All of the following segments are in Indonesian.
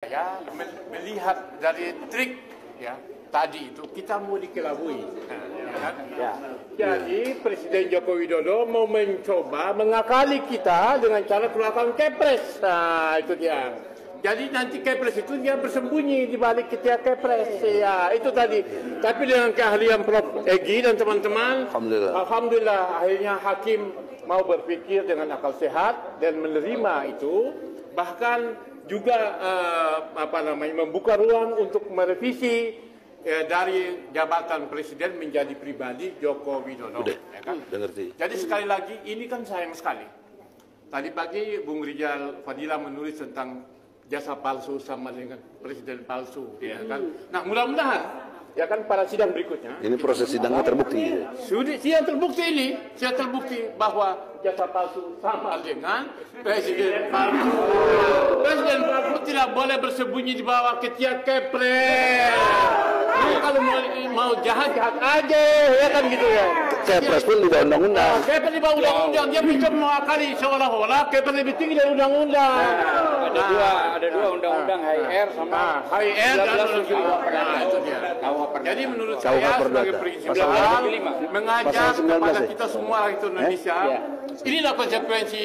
ya melihat dari trik ya tadi itu kita mau dikelabui, ya kan? Ya. Jadi Presiden Joko Widodo mau mencoba mengakali kita dengan cara keluarkan kepres. Nah itu dia. Jadi nanti kepres itu dia bersembunyi di balik ketiak kepres. Ya itu tadi. Tapi dengan keahlian Prof. Egy dan teman-teman, alhamdulillah akhirnya hakim mau berpikir dengan akal sehat dan menerima itu. Bahkan juga membuka ruang untuk merevisi dari jabatan presiden menjadi pribadi Joko Widodo. Ya kan? Jadi sekali lagi ini kan sayang sekali. Tadi pagi Bung Rijal Fadila menulis tentang jasa palsu sama dengan presiden palsu. Ya kan? Nah mudah-mudahan ya kan pada sidang berikutnya. Ini proses sidangnya terbukti. Sidang terbukti ini, sidang terbukti bahwa jasa palsu sama dengan presiden palsu. Presiden palsu tidak boleh bersembunyi di bawah ketiak kepres. Ini kalau mau jahat aja, ya kan gitu ya. Kepres pun di bawah undang-undang. Kepres di bawah undang-undang, dia bisa mengakali seolah-olah kepres lebih tinggi dari undang-undang. Ada dua undang-undang HIR sama HIR dan itu dia. Jadi menurut saya sebagai prinsip mengajak kepada kita semua rakyat Indonesia, inilah konsekuensi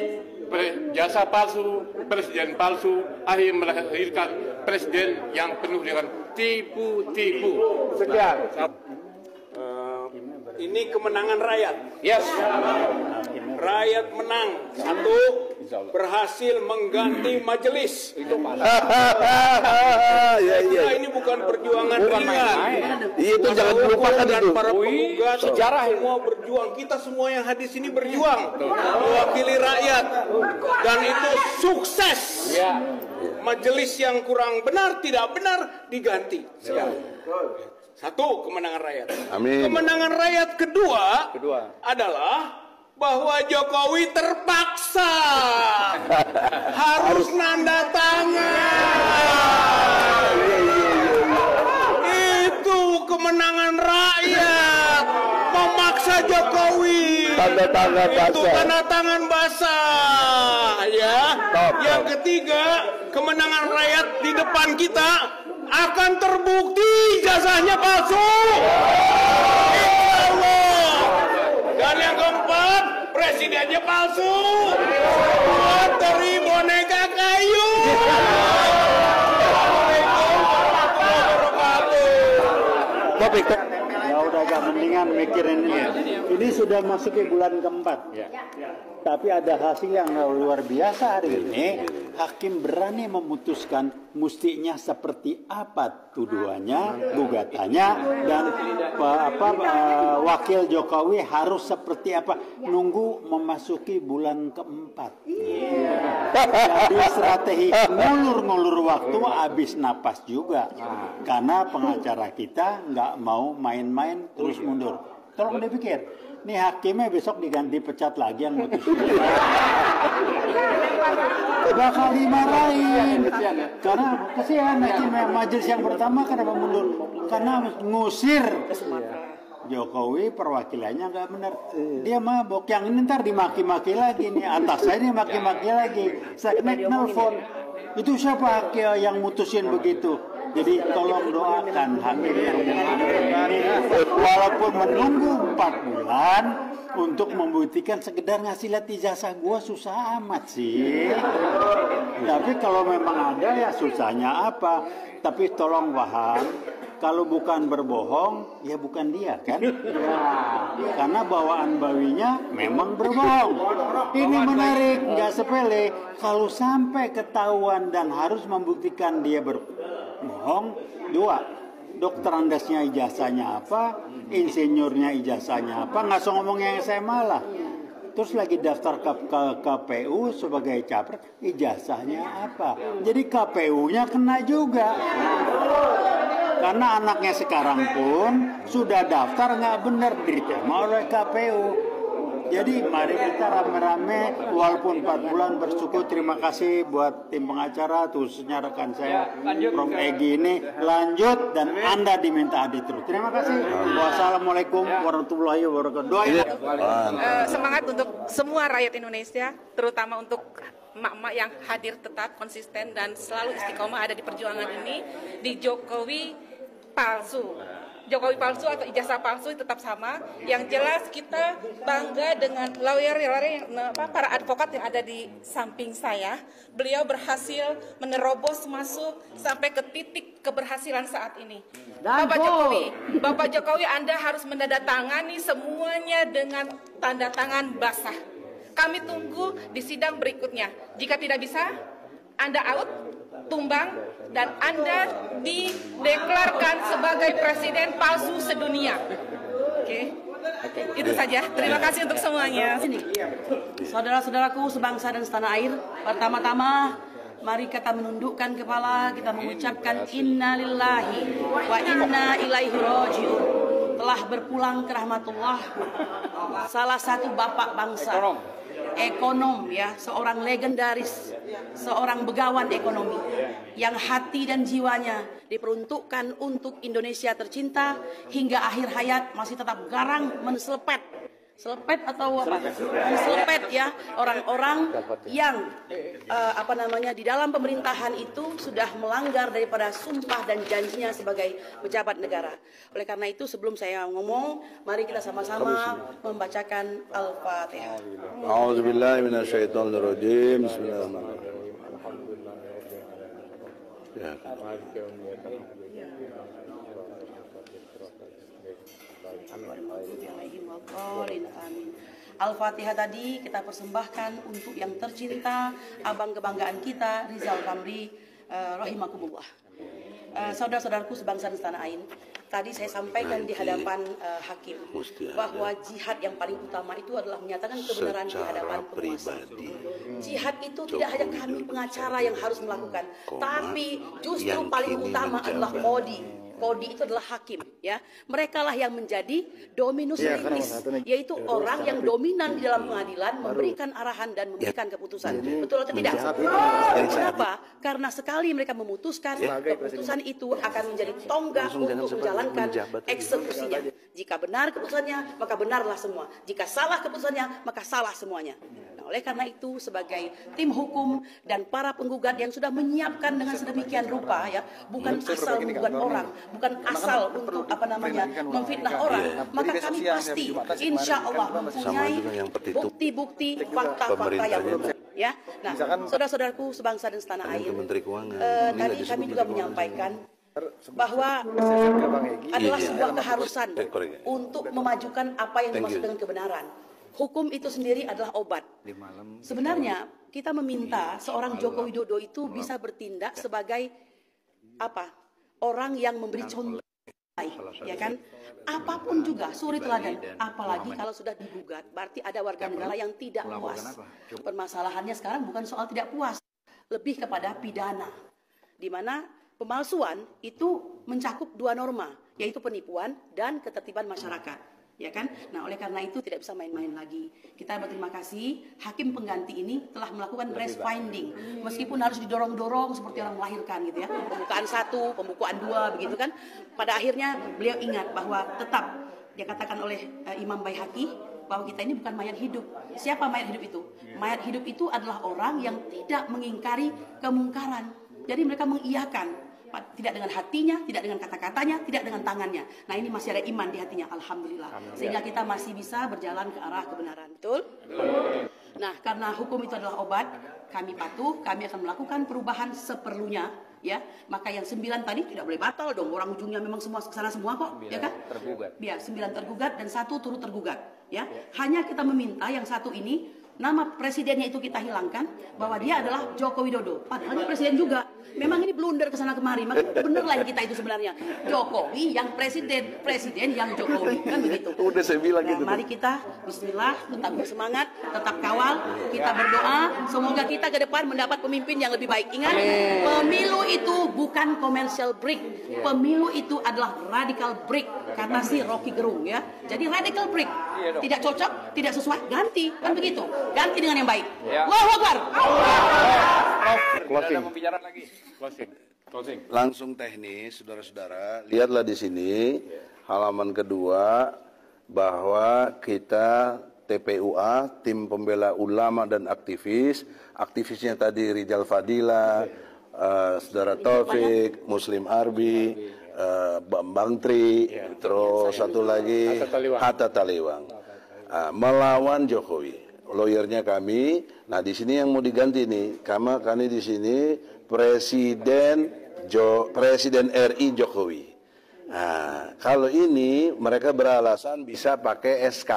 jasa palsu, presiden palsu, akhirnya melahirkan presiden yang penuh dengan tipu-tipu. Sekian. Ini kemenangan rakyat. Yes. Rakyat menang. Satu, berhasil mengganti majelis. Itu ini bukan perjuangan ringan. Itu jangan dilupakan itu. Para penggugat sejarah semua berjuang. Kita semua yang hadir sini berjuang mewakili rakyat. Dan itu sukses. Majelis yang kurang benar, tidak benar diganti. Satu, kemenangan rakyat. Amin. Kemenangan rakyat kedua adalah bahwa Jokowi terpaksa harus nanda tangan. Itu kemenangan rakyat, memaksa Jokowi. Tanda tangan basah. Itu tanda tangan basah, ya. Yang ketiga, kemenangan rakyat di depan kita akan terbukti jasanya palsu. Insyaallah. Dan yang keempat, presidennya palsu. Buat dari boneka kayu. Assalamualaikum warahmatullahi wabarakatuh. Ya udah agak mendingan mikirin ini. Ini sudah masuk ke bulan keempat. Tapi ada hasil yang luar biasa hari ini. Hakim berani memutuskan mestinya seperti apa tuduhannya, gugatannya, dan wakil Jokowi harus seperti apa. Nunggu memasuki bulan keempat. Jadi strategi ngulur-ngulur waktu habis napas juga. Karena pengacara kita nggak mau main-main terus mundur. Tolong dipikir. Nih hakimnya besok diganti pecat lagi yang mutus. Bakal dimarahin. Karena kasihan hakim majelis yang pertama kenapa mundur? Karena ngusir Jokowi perwakilannya nggak benar. Dia mabok. Yang ini ntar dimaki-maki lagi nih. Atas saya dimaki-maki lagi. Saya nelfon. Itu siapa yang mutusin begitu? Jadi tolong doakan hakim yang ini walaupun menunggu 4 bulan untuk membuktikan sekedar ngasih lihat ijazah gua susah amat sih. Tapi kalau memang ada ya susahnya apa? Tapi tolong paham, kalau bukan berbohong ya bukan dia kan? Karena bawaan bawinya memang berbohong. Ini menarik, nggak sepele. Kalau sampai ketahuan dan harus membuktikan dia berbohong, 2, dokter andasnya ijazahnya apa, insinyurnya ijazahnya apa, nggak usah ngomong yang SMA lah. Terus lagi daftar ke KPU sebagai capres, ijazahnya apa? Jadi KPU-nya kena juga. Karena anaknya sekarang pun sudah daftar nggak benar diterima oleh KPU. Jadi mari kita rame-rame walaupun 4 bulan bersyukur. Terima kasih buat tim pengacara khususnya rekan saya Prof. Egy ini lanjut dan Anda diminta adil terus. Terima kasih. Wassalamualaikum warahmatullahi wabarakatuh. Semangat untuk semua rakyat Indonesia, terutama untuk emak-emak yang hadir tetap konsisten dan selalu istiqomah ada di perjuangan ini, di Jokowi palsu. Jokowi palsu atau ijazah palsu tetap sama. Yang jelas kita bangga dengan lawyer para advokat yang ada di samping saya. Beliau berhasil menerobos masuk sampai ke titik keberhasilan saat ini. Bapak Jokowi, Anda harus menandatangani semuanya dengan tanda tangan basah. Kami tunggu di sidang berikutnya. Jika tidak bisa, Anda out, tumbang, dan Anda dideklarkan sebagai presiden palsu sedunia. Oke. Itu saja. Terima kasih untuk semuanya. Saudara-saudaraku sebangsa dan setanah air, pertama-tama mari kita menundukkan kepala, kita mengucapkan innalillahi wa inna ilaihi rajiun. Telah berpulang ke rahmatullah salah satu bapak bangsa, ekonom ya, seorang legendaris, seorang begawan ekonomi yang hati dan jiwanya diperuntukkan untuk Indonesia tercinta hingga akhir hayat masih tetap garang menselepet atau apa? Menselepet ya orang-orang yang di dalam pemerintahan itu sudah melanggar daripada sumpah dan janjinya sebagai pejabat negara. Oleh karena itu sebelum saya ngomong, mari kita sama-sama membacakan Al-Fatihah. A'udzubillahi minasyaitonirrajim. Bismillahirrahmanirrahim. Al-Fatihah tadi kita persembahkan untuk yang tercinta, abang kebanggaan kita, Rizal Ramli, rahimakumullah. Saudara-saudaraku sebangsa dan setanah air, tadi saya sampaikan di hadapan hakim bahwa jihad yang paling utama itu adalah menyatakan kebenaran di hadapan penguasa. Jihad itu tidak hanya kami pengacara yang harus melakukan, tapi justru paling utama adalah kodi. Kodi itu adalah hakim, ya. Mereka lah yang menjadi dominus litis, yaitu orang yang dominan di dalam pengadilan, memberikan arahan dan memberikan keputusan. Betul atau tidak? Kenapa? Karena sekali mereka memutuskan, keputusan itu akan menjadi tonggak untuk menjalankan eksekusinya. Jika benar keputusannya, maka benarlah semua. Jika salah keputusannya, maka salah semuanya. Nah, oleh karena itu, sebagai tim hukum dan para penggugat yang sudah menyiapkan dengan sedemikian rupa, ya, bukan asal menggugat orang, bukan asal untuk memfitnah orang, maka kami pasti insya Allah mempunyai bukti-bukti fakta-fakta yang benar. Ya, nah, saudara-saudaraku sebangsa dan setanah air, tadi kami juga menyampaikan bahwa adalah sebuah keharusan untuk memajukan apa yang dimaksud dengan kebenaran. Hukum itu sendiri adalah obat. Sebenarnya kita meminta seorang Joko Widodo itu bisa bertindak sebagai apa? Orang yang memberi contoh baik, ya kan? Apapun juga suri teladan, apalagi kalau sudah digugat, berarti ada warga negara yang tidak puas. Permasalahannya sekarang bukan soal tidak puas, lebih kepada pidana, di mana pemalsuan itu mencakup dua norma, yaitu penipuan dan ketertiban masyarakat, ya kan? Nah, oleh karena itu tidak bisa main-main lagi. Kita berterima kasih hakim pengganti ini telah melakukan breast finding, meskipun harus didorong-dorong seperti orang melahirkan gitu ya, pembukaan 1, pembukaan 2 begitu kan. Pada akhirnya beliau ingat bahwa tetap dia katakan oleh Imam Baihaqi bahwa kita ini bukan mayat hidup. Siapa mayat hidup itu? Mayat hidup itu adalah orang yang tidak mengingkari kemungkaran. Jadi mereka mengiyakan, tidak dengan hatinya, tidak dengan kata-katanya, tidak dengan tangannya. Nah, ini masih ada iman di hatinya, alhamdulillah. Sehingga kita masih bisa berjalan ke arah kebenaran. Betul? Nah, karena hukum itu adalah obat, kami patuh, kami akan melakukan perubahan seperlunya, ya. Maka yang 9 tadi tidak boleh batal dong. Orang ujungnya memang semua kesana semua kok, ya kan? Tergugat. Ya, 9 tergugat dan 1 turut tergugat, ya. Hanya kita meminta yang 1 ini nama presidennya itu kita hilangkan, bahwa dia adalah Joko Widodo. Padahal dia presiden juga. Memang ini blunder kesana kemari. Maka bener lah kita itu sebenarnya. Jokowi yang presiden, presiden yang Jokowi. Kan begitu. Udah saya bilang gitu. Mari kita bismillah, tetap bersemangat, tetap kawal, kita berdoa. Semoga kita ke depan mendapat pemimpin yang lebih baik. Ingat, pemilu itu bukan commercial break. Pemilu itu adalah radical break. Kata si Rocky Gerung, ya. Jadi radical break. Tidak cocok, tidak sesuai, ganti. Kan begitu. Ganti dengan yang baik. Allahu Akbar. Closing. Langsung teknis, saudara-saudara. Lihatlah di sini halaman kedua bahwa kita TPUA, tim pembela ulama dan aktivis. Aktivisnya tadi Rijal Fadila, Saudara Taufik, Muslim Arbi, Bambang Tri, terus satu lagi Hatta Taliwang. Melawan Jokowi. Lawyernya kami. Nah, di sini yang mau diganti nih. Kami di sini Presiden RI Jokowi. Nah, kalau ini mereka beralasan bisa pakai SK,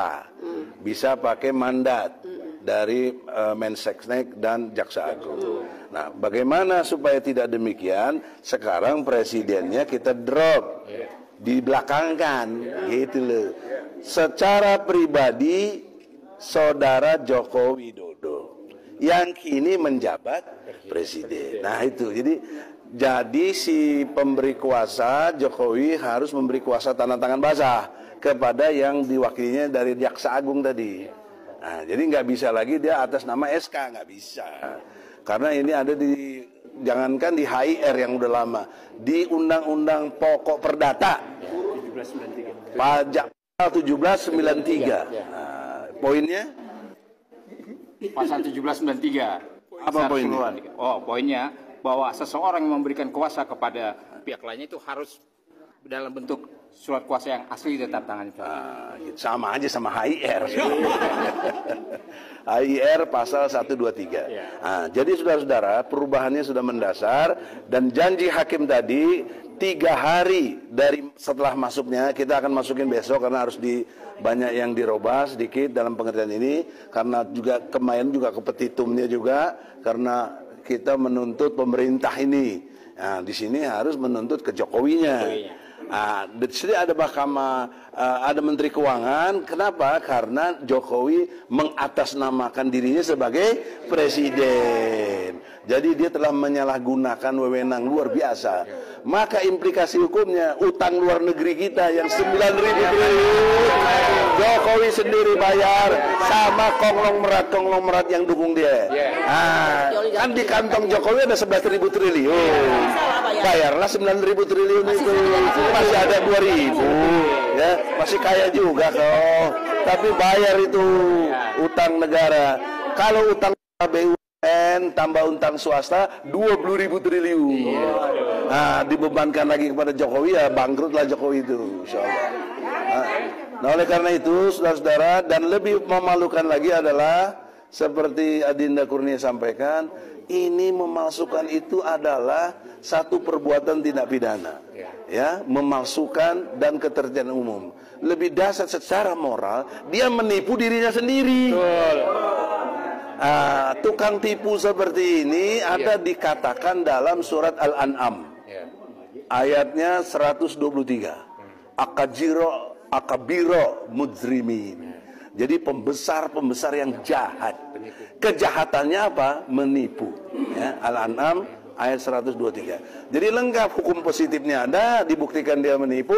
bisa pakai mandat dari Mensesnek dan Jaksa Agung. Nah, bagaimana supaya tidak demikian? Sekarang presidennya kita drop, dibelakangkan, gitu loh. Secara pribadi, Saudara Joko Widodo yang kini menjabat presiden. Nah itu, jadi si pemberi kuasa Jokowi harus memberi kuasa tanda tangan basah kepada yang diwakilinya dari Jaksa Agung tadi. Nah, jadi nggak bisa lagi dia atas nama SK, nggak bisa. Karena ini ada di, jangankan di HIR yang udah lama, di Undang-Undang Pokok Perdata, Pajak 1793. Poinnya? Pasal 1793. Apa poinnya? Oh, poinnya bahwa seseorang yang memberikan kuasa kepada pihak lainnya itu harus dalam bentuk surat kuasa yang asli dan tanda tangan. Sama aja sama HIR. HIR pasal 123. Nah, jadi saudara-saudara, perubahannya sudah mendasar dan janji hakim tadi 3 hari dari setelah masuknya, kita akan masukin besok karena harus banyak yang dirubah sedikit dalam pengertian ini, karena juga kemarin juga ke petitumnya juga, karena kita menuntut pemerintah ini. Nah, di sini harus menuntut ke Jokowinya. Nah, di sini ada Mahkamah, ada Menteri Keuangan. Kenapa? Karena Jokowi mengatasnamakan dirinya sebagai presiden. Jadi dia telah menyalahgunakan wewenang luar biasa. Maka implikasi hukumnya, utang luar negeri kita yang 9.000 triliun, Jokowi sendiri bayar sama konglomerat yang dukung dia. Nah, kan di kantong Jokowi ada 11.000 triliun. Bayarlah 9.000 triliun itu. Masih ada 2.000. Ya, masih kaya juga kok. Tapi bayar itu utang negara. Kalau utang BUMN tambah utang swasta 20.000 triliun. Nah, dibebankan lagi kepada Jokowi, ya bangkrutlah Jokowi itu, insyaallah. Nah, oleh karena itu, saudara-saudara, dan lebih memalukan lagi adalah seperti Adinda Kurnia sampaikan, ini memalsukan itu adalah satu perbuatan tindak pidana, ya, memalsukan dan ketertiban umum. Lebih dasar secara moral, dia menipu dirinya sendiri. Tukang tipu seperti ini ada dikatakan dalam surat Al-An'am, ayatnya 123. Akabiro mujrimin. Jadi pembesar yang jahat. Kejahatannya apa? Menipu. Ya, Al-An'am ayat 123. Jadi lengkap, hukum positifnya ada, dibuktikan dia menipu,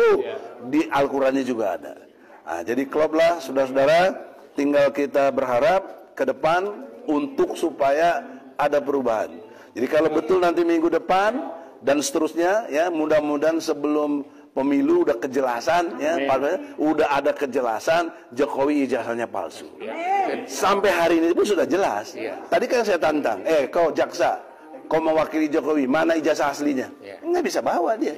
di Al-Qurannya juga ada. Nah, jadi kloplah saudara-saudara, tinggal kita berharap ke depan untuk supaya ada perubahan. Jadi kalau betul nanti minggu depan dan seterusnya, ya mudah-mudahan sebelum pemilu udah kejelasan, ya, udah ada kejelasan Jokowi ijazahnya palsu. Sampai hari ini pun sudah jelas. Tadi kan saya tantang, kau jaksa, kau mewakili Jokowi, mana ijazah aslinya? Nggak bisa bawa dia.